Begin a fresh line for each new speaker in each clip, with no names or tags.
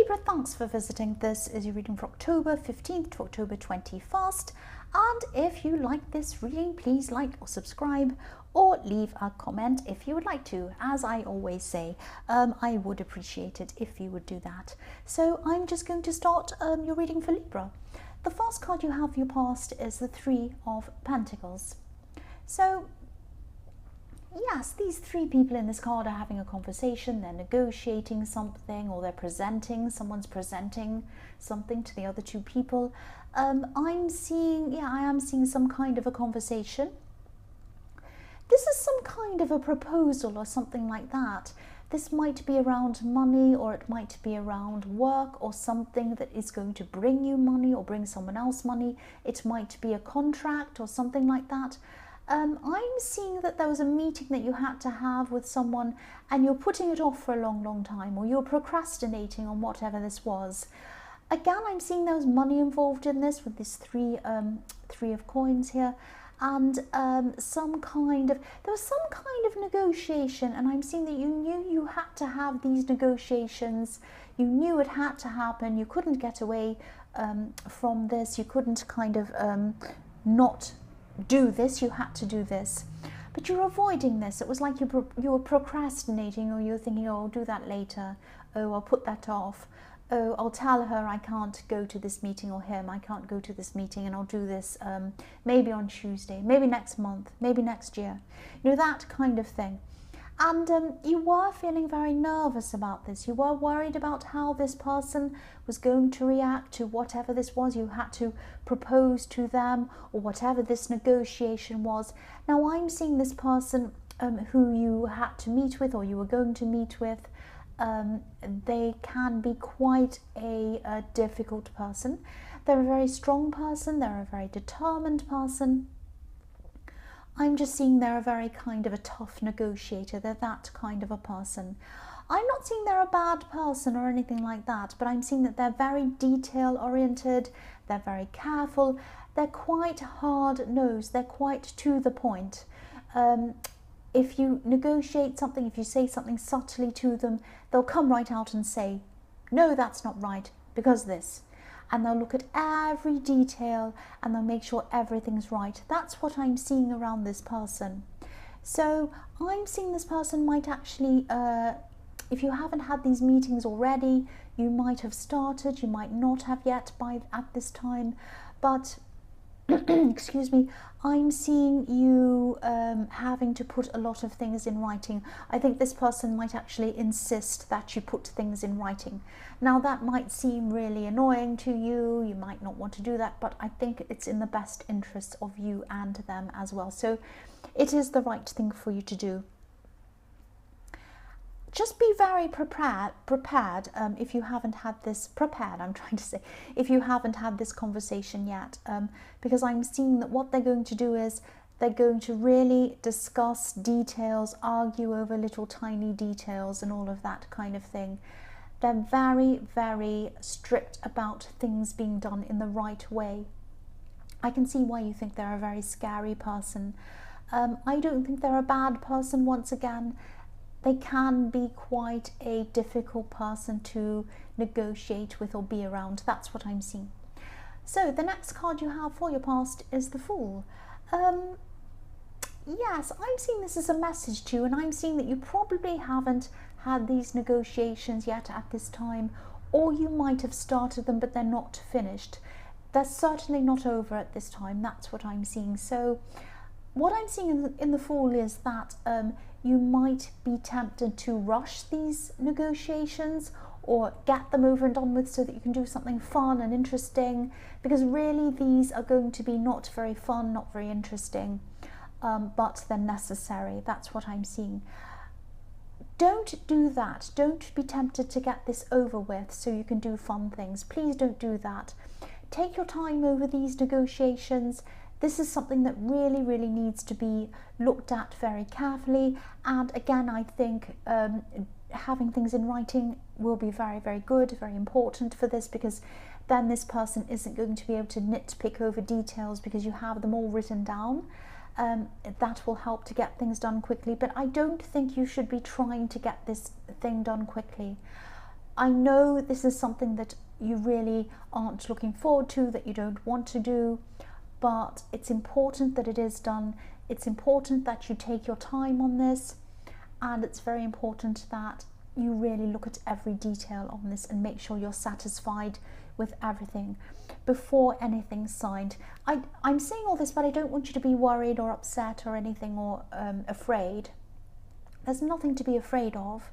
Libra, thanks for visiting. This is your reading for October 15th to October 21st. And if you like this reading, please like or subscribe or leave a comment if you would like to. As I always say, I would appreciate it if you would do that. So I'm just going to start your reading for Libra. The first card you have for your past is the Three of Pentacles. So yes, these three people in this card are having a conversation, they're negotiating something, or they're presenting, someone's presenting something to the other two people. I am seeing some kind of a conversation. This is some kind of a proposal or something like that. This might be around money, or it might be around work, or something that is going to bring you money or bring someone else money. It might be a contract or something like that. I'm seeing that there was a meeting that you had to have with someone and you're putting it off for a long time, or you're procrastinating on whatever this was. Again, I'm seeing there was money involved in this with this three of coins here, and there was some kind of negotiation, and I'm seeing that you knew you had to have these negotiations. You knew it had to happen. You couldn't get away from this. You couldn't kind of not do this. You had to do this, but you're avoiding this. It was like you were procrastinating, or you're thinking, oh, I'll do that later, oh, I'll put that off, oh, I'll tell her I can't go to this meeting, or him, I can't go to this meeting, and I'll do this maybe on Tuesday, maybe next month, maybe next year, you know, that kind of thing. And you were feeling very nervous about this. You were worried about how this person was going to react to whatever this was you had to propose to them, or whatever this negotiation was. Now I'm seeing this person who you had to meet with, or you were going to meet with, they can be quite a difficult person. They're a very strong person. They're a very determined person. I'm just seeing they're a very kind of a tough negotiator. They're that kind of a person. I'm not seeing they're a bad person or anything like that, but I'm seeing that they're very detail oriented. They're very careful. They're quite hard-nosed. They're quite to the point. If you negotiate something, if you say something subtly to them, they'll come right out and say, no, that's not right, because this. And they'll look at every detail and they'll make sure everything's right. That's what I'm seeing around this person. So I'm seeing this person might actually, if you haven't had these meetings already, you might have started, you might not have yet at this time, but excuse me, I'm seeing you having to put a lot of things in writing. I think this person might actually insist that you put things in writing. Now that might seem really annoying to you, you might not want to do that, but I think it's in the best interest of you and them as well. So it is the right thing for you to do. Just be very prepared if you haven't had this, if you haven't had this conversation yet, because I'm seeing that what they're going to do is they're going to really discuss details, argue over little tiny details and all of that kind of thing. They're very, very strict about things being done in the right way. I can see why you think they're a very scary person. I don't think they're a bad person. Once again, they can be quite a difficult person to negotiate with or be around. That's what I'm seeing. So the next card you have for your past is the Fool. Yes, I'm seeing this as a message to you, and I'm seeing that you probably haven't had these negotiations yet at this time, or you might have started them but they're not finished. They're certainly not over at this time. That's what I'm seeing. So what I'm seeing in the Fool is that you might be tempted to rush these negotiations or get them over and done with so that you can do something fun and interesting, because really these are going to be not very fun, not very interesting, but they're necessary. That's what I'm seeing. Don't do that. Don't be tempted to get this over with so you can do fun things. Please don't do that. Take your time over these negotiations. This is something that really, really needs to be looked at very carefully. And again, I think having things in writing will be very, very good, very important for this, because then this person isn't going to be able to nitpick over details because you have them all written down. That will help to get things done quickly, but I don't think you should be trying to get this thing done quickly. I know this is something that you really aren't looking forward to, that you don't want to do, but it's important that it is done. It's important that you take your time on this, and it's very important that you really look at every detail on this and make sure you're satisfied with everything before anything's signed. I'm saying all this, but I don't want you to be worried or upset or anything, or afraid. There's nothing to be afraid of,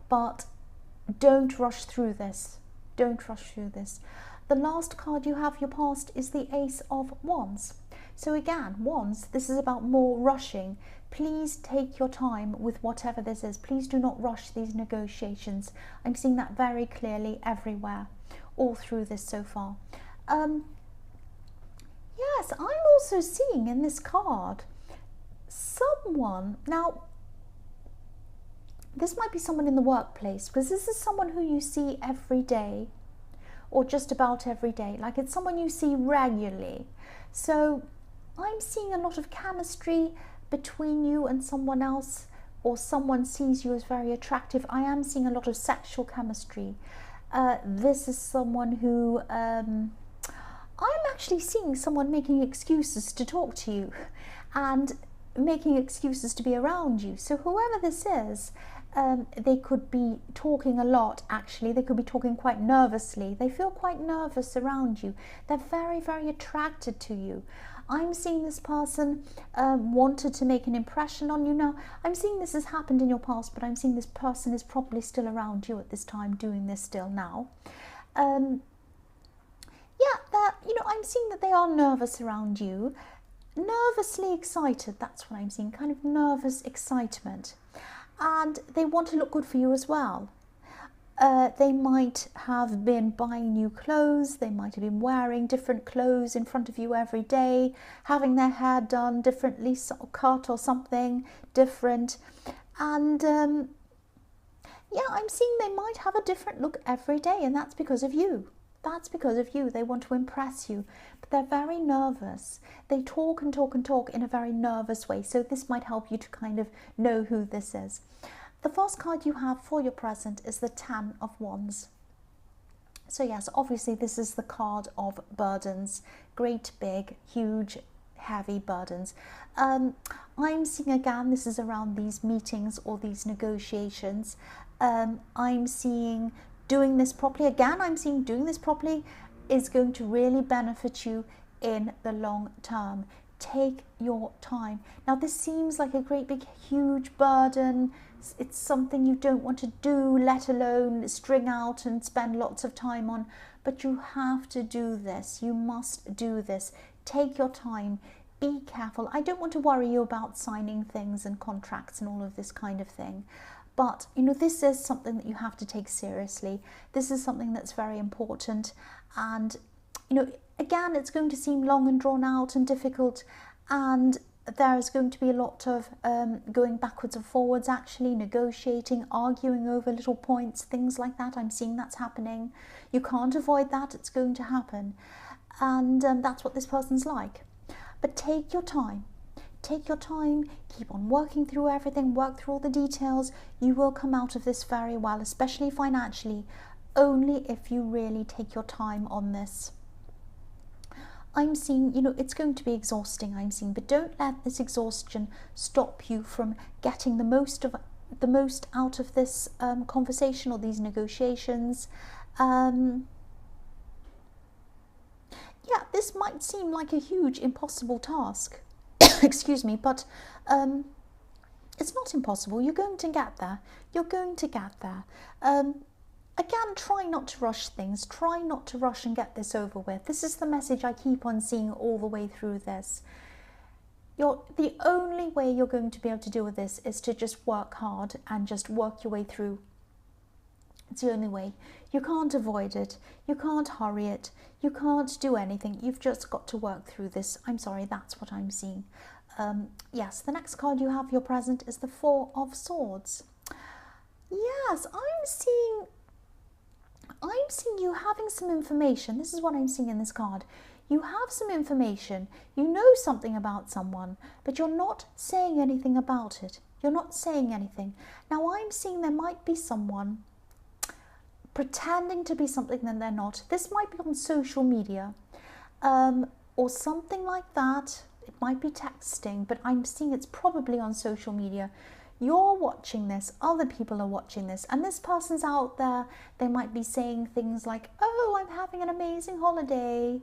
but don't rush through this. Don't rush through this. The last card you have, your past, is the Ace of Wands. So again, Wands, this is about more rushing. Please take your time with whatever this is. Please do not rush these negotiations. I'm seeing that very clearly everywhere, all through this so far. Yes, I'm also seeing in this card someone, now this might be someone in the workplace, because this is someone who you see every day, or just about every day. Like, it's someone you see regularly. So I'm seeing a lot of chemistry between you and someone else, or someone sees you as very attractive. I am seeing a lot of sexual chemistry. This is someone who I'm actually seeing someone making excuses to talk to you and making excuses to be around you. So whoever this is, they could be talking a lot. Actually, they could be talking quite nervously. They feel quite nervous around you. They're very, very attracted to you. I'm seeing this person wanted to make an impression on you. Now, I'm seeing this has happened in your past, but I'm seeing this person is probably still around you at this time, doing this still now. Yeah, I'm seeing that they are nervous around you, nervously excited. That's what I'm seeing, kind of nervous excitement. And they want to look good for you as well. They might have been buying new clothes. They might have been wearing different clothes in front of you every day, having their hair done differently, cut or something different. And yeah, I'm seeing they might have a different look every day, and that's because of you. That's because of you. They want to impress you, but they're very nervous. They talk and talk and talk in a very nervous way. So this might help you to kind of know who this is. The first card you have for your present is the Ten of Wands. So yes, obviously this is the card of burdens, great, big, huge, heavy burdens. I'm seeing again, this is around these meetings or these negotiations. I'm seeing doing this properly. Again, I'm seeing doing this properly is going to really benefit you in the long term. Take your time. Now, this seems like a great big huge burden. It's something you don't want to do, let alone string out and spend lots of time on. But you have to do this. You must do this. Take your time. Be careful. I don't want to worry you about signing things and contracts and all of this kind of thing. But, this is something that you have to take seriously. This is something that's very important. And, again, it's going to seem long and drawn out and difficult. And there's going to be a lot of going backwards and forwards, actually, negotiating, arguing over little points, things like that. I'm seeing that's happening. You can't avoid that. It's going to happen. And that's what this person's like. But take your time. Take your time, keep on working through everything, work through all the details. You will come out of this very well, especially financially, only if you really take your time on this. I'm seeing, it's going to be exhausting, I'm seeing, but don't let this exhaustion stop you from getting the most out of this conversation or these negotiations. Yeah, this might seem like a huge, impossible task. Excuse me, but it's not impossible. You're going to get there. You're going to get there. Again, try not to rush things. Try not to rush and get this over with. This is the message I keep on seeing all the way through this. The only way you're going to be able to deal with this is to just work hard and just work your way through. It's the only way. You can't avoid it. You can't hurry it. You can't do anything. You've just got to work through this. I'm sorry, that's what I'm seeing. Yes, the next card you have, your present, is the Four of Swords. Yes, I'm seeing you having some information. This is what I'm seeing in this card. You have some information. You know something about someone, but you're not saying anything about it. You're not saying anything. Now, I'm seeing there might be someone pretending to be something that they're not. This might be on social media or something like that. It might be texting, but I'm seeing it's probably on social media. You're watching this, other people are watching this, and this person's out there. They might be saying things like, oh, I'm having an amazing holiday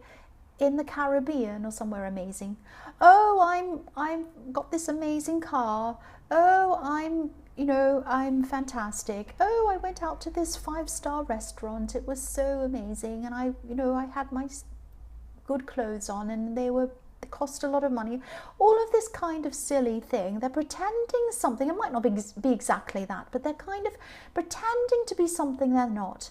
in the Caribbean or somewhere amazing. Oh, I'm got this amazing car. Oh, I'm fantastic. Oh, I went out to this 5-star restaurant. It was so amazing, and I had my good clothes on, and they cost a lot of money. All of this kind of silly thing. They're pretending something. It might not be exactly that, but they're kind of pretending to be something they're not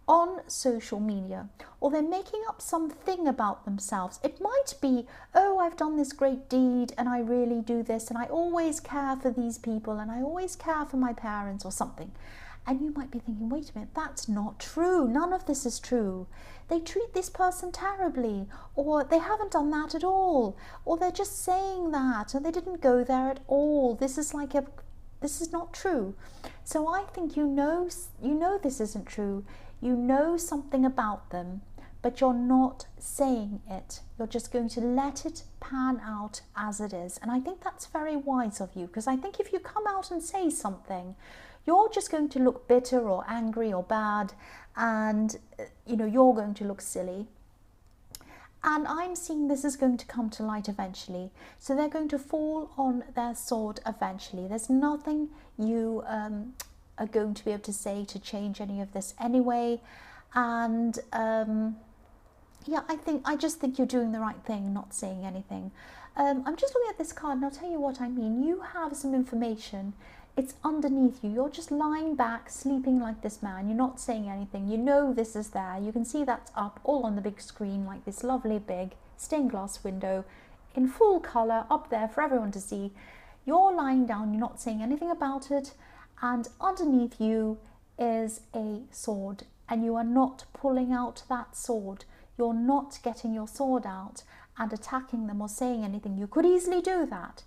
on social media, or they're making up something about themselves. It might be, oh, I've done this great deed and I really do this and I always care for these people and I always care for my parents or something. And you might be thinking, wait a minute, that's not true. None of this is true. They treat this person terribly, or they haven't done that at all, or they're just saying that, or they didn't go there at all. This is not true. So I think you know this isn't true. You know something about them, but you're not saying it. You're just going to let it pan out as it is. And I think that's very wise of you, because I think if you come out and say something, you're just going to look bitter or angry or bad, and you're going to look silly. And I'm seeing this is going to come to light eventually. So they're going to fall on their sword eventually. There's nothing you are going to be able to say to change any of this anyway. And I just think you're doing the right thing, not saying anything. I'm just looking at this card and I'll tell you what I mean. You have some information. It's underneath you. You're just lying back, sleeping like this man. You're not saying anything. You know this is there. You can see that's up all on the big screen, like this lovely big stained glass window in full colour up there for everyone to see. You're lying down. You're not saying anything about it. And underneath you is a sword. And you are not pulling out that sword. You're not getting your sword out and attacking them or saying anything. You could easily do that.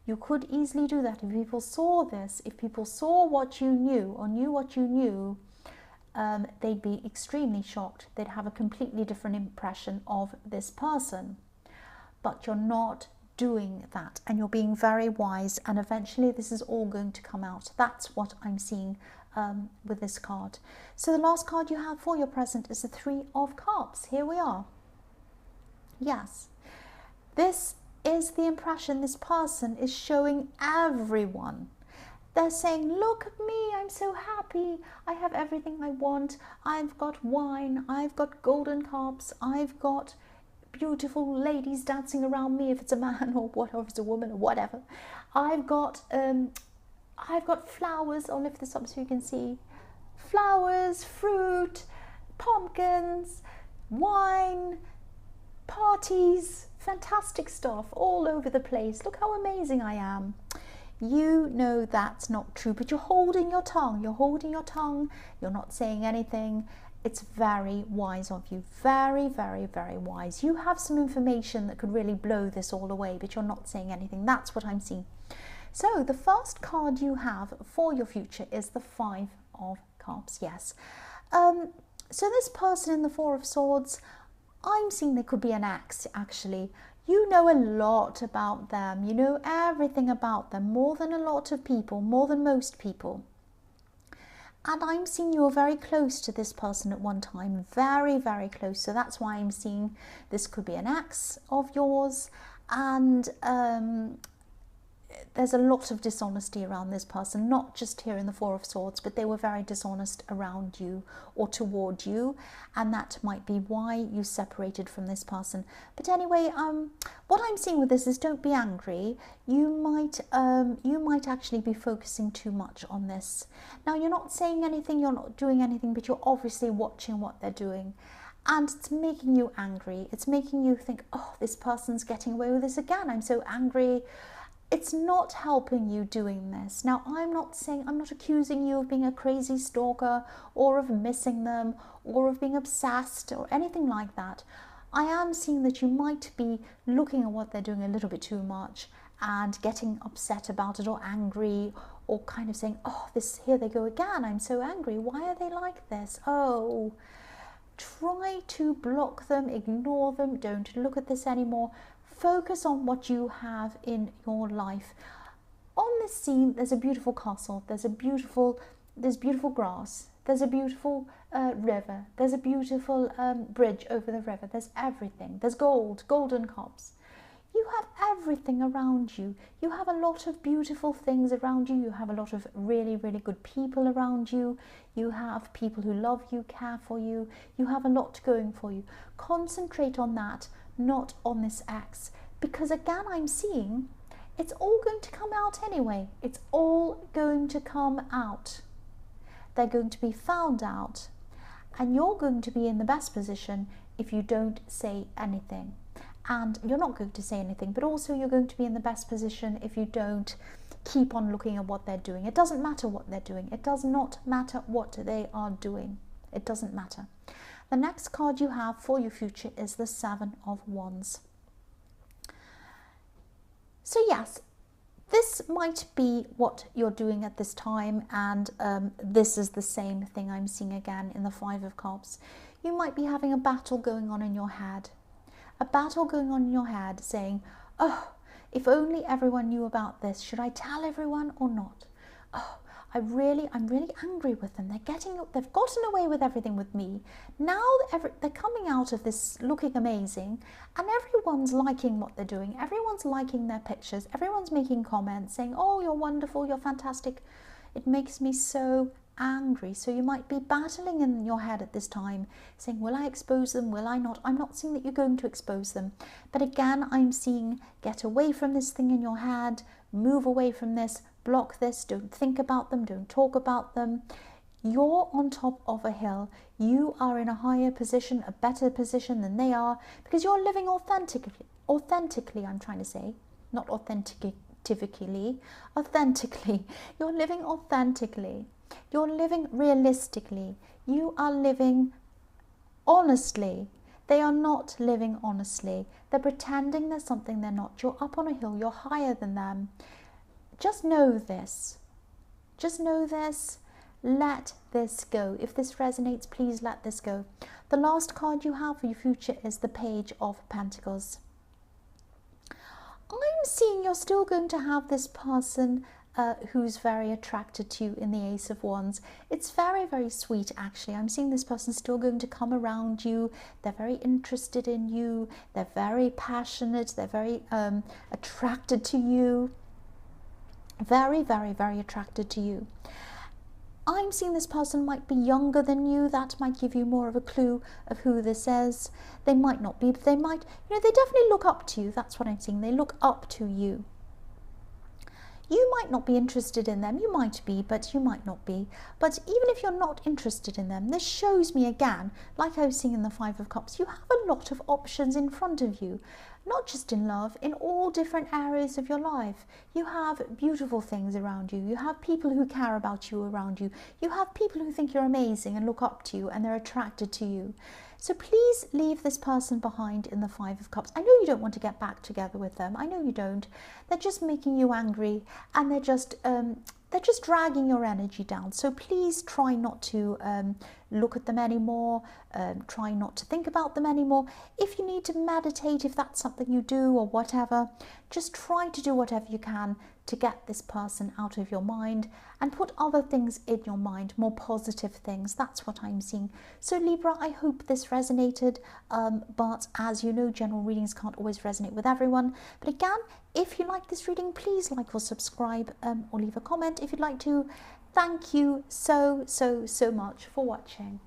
You could easily do that. If people saw this, if people saw what you knew or knew what you knew, they'd be extremely shocked. They'd have a completely different impression of this person. But you're not doing that, and you're being very wise, and eventually this is all going to come out. That's what I'm seeing with this card. So the last card you have for your present is the 3 of Cups. Here we are. Yes. This is the impression this person is showing everyone. They're saying, look at me, I'm so happy, I have everything I want, I've got wine, I've got golden cups, I've got beautiful ladies dancing around me if it's a man, or whatever, if it's a woman or whatever. I've got flowers. I'll lift this up so you can see. Flowers, fruit, pumpkins, wine, parties, fantastic stuff all over the place. Look how amazing I am. You know that's not true, but you're holding your tongue. You're holding your tongue. You're not saying anything. It's very wise of you. Very, very, very wise. You have some information that could really blow this all away, but you're not saying anything. That's what I'm seeing. So the first card you have for your future is the 5 of Cups. Yes. So this person in the 4 of Swords, I'm seeing there could be an ex, actually. You know a lot about them. You know everything about them, more than a lot of people, more than most people. And I'm seeing you were very close to this person at one time, very, very close. So that's why I'm seeing this could be an ex of yours. And there's a lot of dishonesty around this person, not just here in the 4 of Swords, but they were very dishonest around you or toward you, and that might be why you separated from this person. But anyway, what I'm seeing with this is don't be angry. You might actually be focusing too much on this. Now, you're not saying anything, you're not doing anything, but you're obviously watching what they're doing. And it's making you angry. It's making you think, oh, this person's getting away with this again. I'm so angry. It's not helping you doing this. Now, I'm not accusing you of being a crazy stalker or of missing them or of being obsessed or anything like that. I am seeing that you might be looking at what they're doing a little bit too much and getting upset about it or angry or kind of saying, oh, this, here they go again, I'm so angry, why are they like this? Oh, try to block them, ignore them, don't look at this anymore. Focus on what you have in your life. On this scene, there's a beautiful castle, there's beautiful grass, there's a beautiful river, there's a beautiful bridge over the river, there's everything, there's golden cups. You have everything around you. You have a lot of beautiful things around you. You have a lot of really, really good people around you. You have people who love you, care for you. You have a lot going for you. Concentrate on that, not on this X. Because again, I'm seeing it's all going to come out anyway. It's all going to come out. They're going to be found out. And you're going to be in the best position if you don't say anything. And you're not going to say anything, but also you're going to be in the best position if you don't keep on looking at what they're doing. It doesn't matter what they're doing. It does not matter what they are doing. It doesn't matter. The next card you have for your future is the Seven of Wands. So yes, this might be what you're doing at this time, and this is the same thing I'm seeing again in the Five of Cups. You might be having a battle going on in your head. A battle going on in your head saying, oh, if only everyone knew about this. Should I tell everyone or not? Oh, I'm really angry with them. They've gotten away with everything with me. Now they're coming out of this looking amazing, and everyone's liking what they're doing. Everyone's liking their pictures. Everyone's making comments saying, oh, you're wonderful, you're fantastic. It makes me so angry. So you might be battling in your head at this time saying, will I expose them, will I not? I'm not seeing that you're going to expose them, but again I'm seeing get away from this thing in your head, move away from this, block this, don't think about them, don't talk about them. You're on top of a hill. You are in a higher position, a better position than they are, because you're living authentically, I'm trying to say, not authentically. You're living authentically. You're living realistically. You are living honestly. They are not living honestly. They're pretending there's something they're not. You're up on a hill. You're higher than them. Just know this. Just know this. Let this go. If this resonates, please let this go. The last card you have for your future is the Page of Pentacles. I'm seeing you're still going to have this person who's very attracted to you in the Ace of Wands. It's very, very sweet, actually. I'm seeing this person still going to come around you. They're very interested in you. They're very passionate. They're very attracted to you. Very, very, very attracted to you. I'm seeing this person might be younger than you. That might give you more of a clue of who this is. They might not be, but they might, they definitely look up to you. That's what I'm seeing. They look up to you. You might not be interested in them. You might be, but you might not be. But even if you're not interested in them, this shows me again, like I was seeing in the Five of Cups, you have a lot of options in front of you. Not just in love, in all different areas of your life. You have beautiful things around you. You have people who care about you around you. You have people who think you're amazing and look up to you and they're attracted to you. So please leave this person behind in the Five of Cups. I know you don't want to get back together with them. I know you don't. They're just making you angry, and they're just dragging your energy down. So please try not to look at them anymore. Try not to think about them anymore. If you need to meditate, if that's something you do or whatever, just try to do whatever you can to get this person out of your mind and put other things in your mind, more positive things. That's what I'm seeing. So Libra, I hope this resonated, but as you know, general readings can't always resonate with everyone. But again, if you like this reading, please like or subscribe, or leave a comment if you'd like to. Thank you so much for watching.